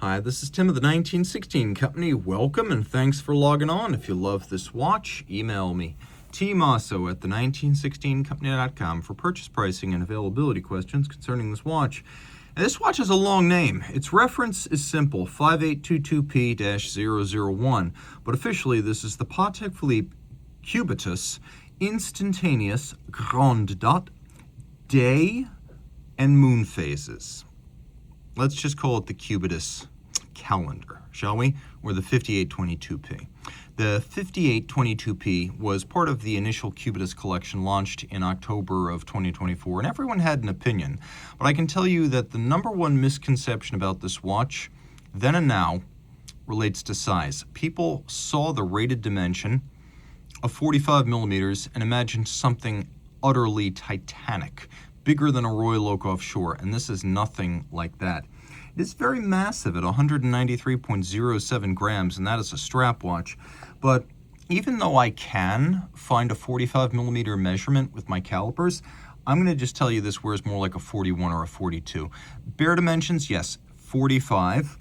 Hi, this is Tim of the 1916 Company. Welcome and thanks for logging on. If you love this watch, email me, Team Mosso at the1916company.com for purchase pricing and availability questions concerning this watch. And this watch has a long name. Its reference is simple, 5822P-001, but officially this is the Patek Philippe Cubitus Instantaneous Grand Dot Day and Moonphases. Let's just call it the Cubitus calendar, shall we? Or the 5822P. The 5822P was part of the initial Cubitus collection launched in October of 2024, and everyone had an opinion. But I can tell you that the number one misconception about this watch, then and now, relates to size. People saw the rated dimension of 45 millimeters and imagined something utterly titanic, bigger than a Royal Oak offshore, and this is nothing like that. It is very massive at 193.07 grams, and that is a strap watch. But even though I can find a 45 millimeter measurement with my calipers, I'm going to just tell you this wears more like a 41 or a 42. Bare dimensions, yes, 45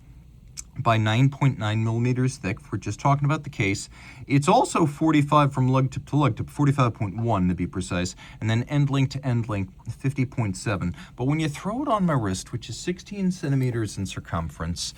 by 9.9 millimeters thick. If we're just talking about the case, it's also 45 from lug tip to lug tip, 45.1 to be precise, and then end link to end link, 50.7. But when you throw it on my wrist, which is 16 centimeters in circumference,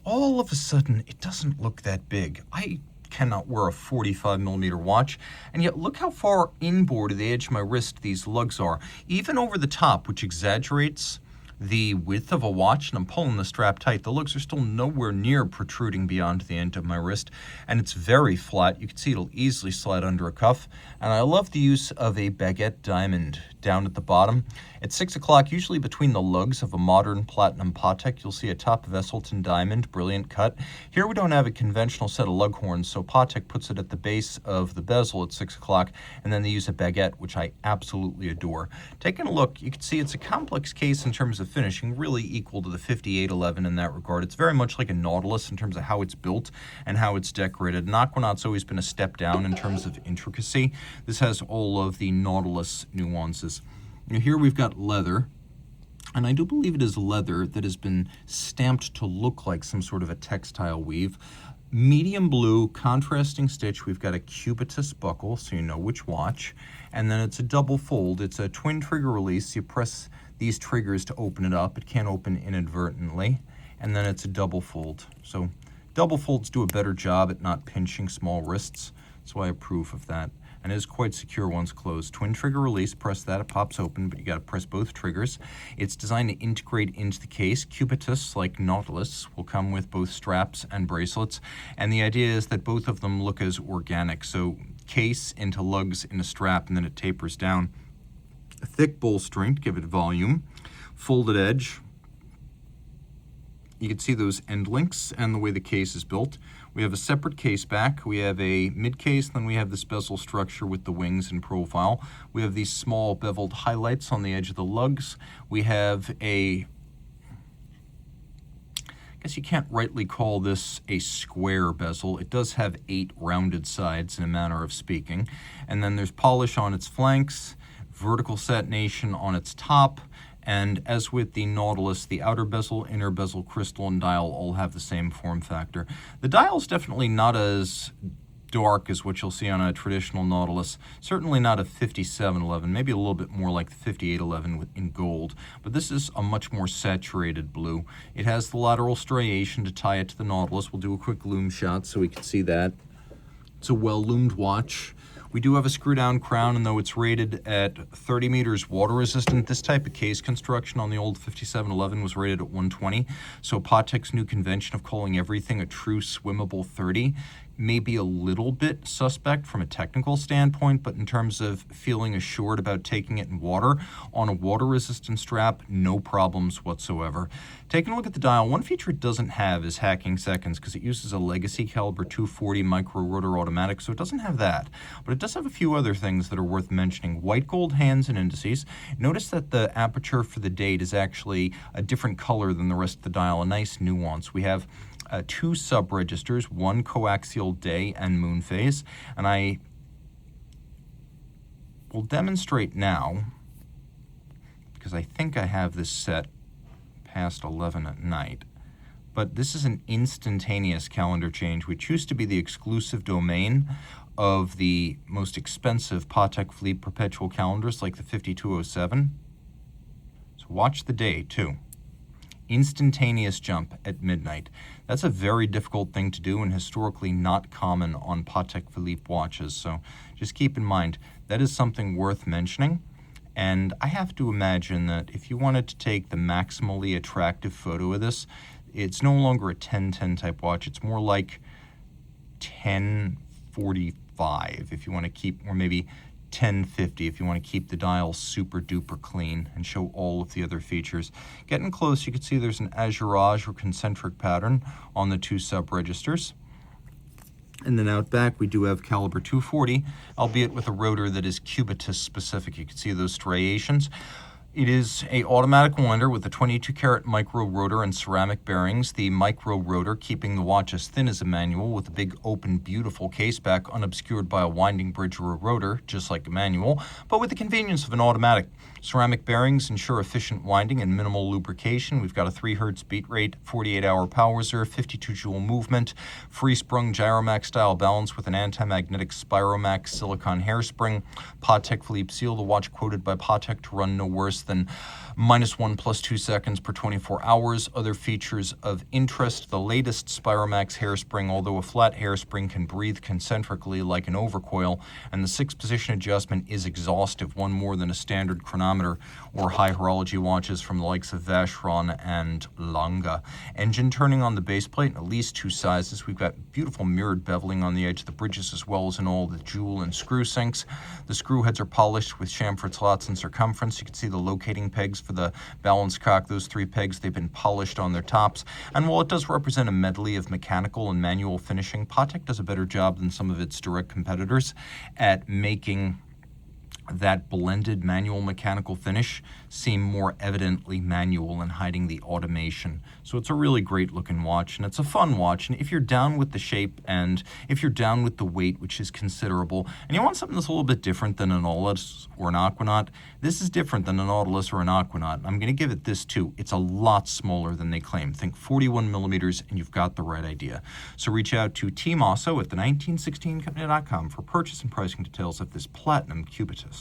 all of a sudden it doesn't look that big. I cannot wear a 45 millimeter watch, and yet look how far inboard of the edge of my wrist these lugs are. Even over the top, which exaggerates the width of a watch, and I'm pulling the strap tight, the lugs are still nowhere near protruding beyond the end of my wrist, and it's very flat. You can see it'll easily slide under a cuff, and I love the use of a baguette diamond down at the bottom. At 6 o'clock, usually between the lugs of a modern platinum Patek, you'll see a top Vesselton diamond, brilliant cut. Here we don't have a conventional set of lug horns, so Patek puts it at the base of the bezel at 6 o'clock, and then they use a baguette, which I absolutely adore. Taking a look, you can see it's a complex case in terms of finishing, really equal to the 5811 in that regard. It's very much like a Nautilus in terms of how it's built and how it's decorated. An Aquanaut's always been a step down in terms of intricacy. This has all of the Nautilus nuances. Now here we've got leather, and I do believe it is leather that has been stamped to look like some sort of a textile weave. Medium blue, contrasting stitch. We've got a Cubitus buckle, so you know which watch. And then it's a double fold. It's a twin trigger release. You press these triggers to open it up. It can't open inadvertently. And then it's a double fold. So double folds do a better job at not pinching small wrists. That's why I approve of that. And it is quite secure once closed. Twin trigger release, press that, it pops open, but you gotta press both triggers. It's designed to integrate into the case. Cubitus, like Nautilus, will come with both straps and bracelets. And the idea is that both of them look as organic. So case into lugs in a strap, and then it tapers down. A thick bolstering to give it volume. Folded edge. You can see those end links and the way the case is built. We have a separate case back. We have a mid case, then we have this bezel structure with the wings in profile. We have these small beveled highlights on the edge of the lugs. We have I guess you can't rightly call this a square bezel. It does have 8 rounded sides in a manner of speaking. And then there's polish on its flanks, vertical satination on its top, and as with the Nautilus, the outer bezel, inner bezel, crystal, and dial all have the same form factor. The dial is definitely not as dark as what you'll see on a traditional Nautilus. Certainly not a 5711, maybe a little bit more like the 5811 in gold. But this is a much more saturated blue. It has the lateral striation to tie it to the Nautilus. We'll do a quick loom shot so we can see that. It's a well-loomed watch. We do have a screw-down crown, and though it's rated at 30 meters water-resistant, this type of case construction on the old 5711 was rated at 120. So Patek's new convention of calling everything a true swimmable 30 may be a little bit suspect from a technical standpoint, but in terms of feeling assured about taking it in water, on a water-resistant strap, no problems whatsoever. Taking a look at the dial, one feature it doesn't have is hacking seconds, because it uses a legacy caliber 240 micro rotor automatic, so it doesn't have that. But it does have a few other things that are worth mentioning. White gold hands and indices. Notice that the aperture for the date is actually a different color than the rest of the dial, a nice nuance. We have 2 sub-registers, 1 coaxial day and Moonphase, and I will demonstrate now, because I think I have this set past 11 at night, but this is an instantaneous calendar change, which used to be the exclusive domain of the most expensive Patek Philippe Perpetual calendars like the 5207. So watch the day, too. Instantaneous jump at midnight. That's a very difficult thing to do and historically not common on Patek Philippe watches. So just keep in mind, that is something worth mentioning. And I have to imagine that if you wanted to take the maximally attractive photo of this, it's no longer a 1010 type watch. It's more like 1045 if you want to keep, or maybe 1050 if you want to keep the dial super duper clean and show all of the other features. Getting close, you can see there's an azurage or concentric pattern on the two sub-registers. And then out back, we do have caliber 240, albeit with a rotor that is Cubitus specific. You can see those striations. It is a automatic winder with a 22-karat micro rotor and ceramic bearings. The micro rotor keeping the watch as thin as a manual with a big, open, beautiful caseback unobscured by a winding bridge or a rotor, just like a manual, but with the convenience of an automatic. Ceramic bearings ensure efficient winding and minimal lubrication. We've got a 3 Hz beat rate, 48-hour power reserve, 52-joule movement, free-sprung Gyromax style balance with an anti-magnetic Spiromax silicone hairspring. Patek Philippe seal, the watch quoted by Patek to run no worse than -1 + 2 seconds per 24 hours. Other features of interest, the latest Spiromax hairspring, although a flat hairspring can breathe concentrically like an overcoil, and the 6-position adjustment is exhaustive, one more than a standard chronometer or high horology watches from the likes of Vacheron and Lange. Engine turning on the base plate in at least 2 sizes. We've got beautiful mirrored beveling on the edge of the bridges as well as in all the jewel and screw sinks. The screw heads are polished with chamfered slots in circumference. You can see the locating pegs for the balance cock. Those 3 pegs, they've been polished on their tops. And while it does represent a medley of mechanical and manual finishing, Patek does a better job than some of its direct competitors at making that blended manual mechanical finish seem more evidently manual and hiding the automation. So it's a really great looking watch, and it's a fun watch. And if you're down with the shape and if you're down with the weight, which is considerable, and you want something that's a little bit different than an Nautilus or an Aquanaut, this is different than a Nautilus or an Aquanaut. I'm going to give it this too. It's a lot smaller than they claim. Think 41 millimeters and you've got the right idea. So reach out to Team Mosso at the 1916company.com for purchase and pricing details of this platinum Cubitus.